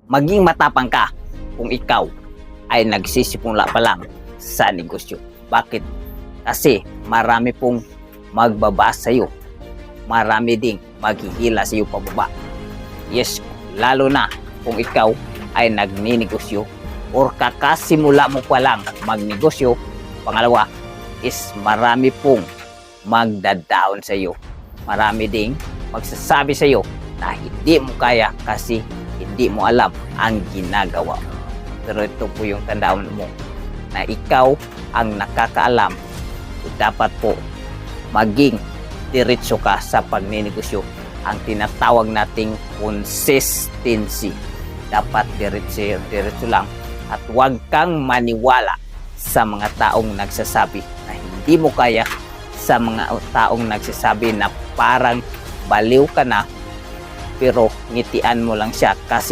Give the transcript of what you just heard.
maging matapang ka kung ikaw ay nagsisimula pa lang sa negosyo. Bakit? Kasi marami pong magbabasa sa'yo. Marami ding maghihila sa'yo pababa. Yes, lalo na kung ikaw ay nagninegosyo or kakasimula mo pa lang magnegosyo. Pangalawa is marami pong magda-down sa'yo. Marami ding magsasabi sa'yo na hindi mo kaya kasi hindi mo alam ang ginagawa mo. Pero ito po yung tandaan mo na ikaw ang nakakaalam. So, dapat po maging diretso ka sa pagninegosyo. Ang tinatawag nating consistency. Dapat diretso lang at huwag kang maniwala sa mga taong nagsasabi na hindi mo kaya, sa mga taong nagsasabi na parang baliw ka na pero ngitian mo lang siya kasi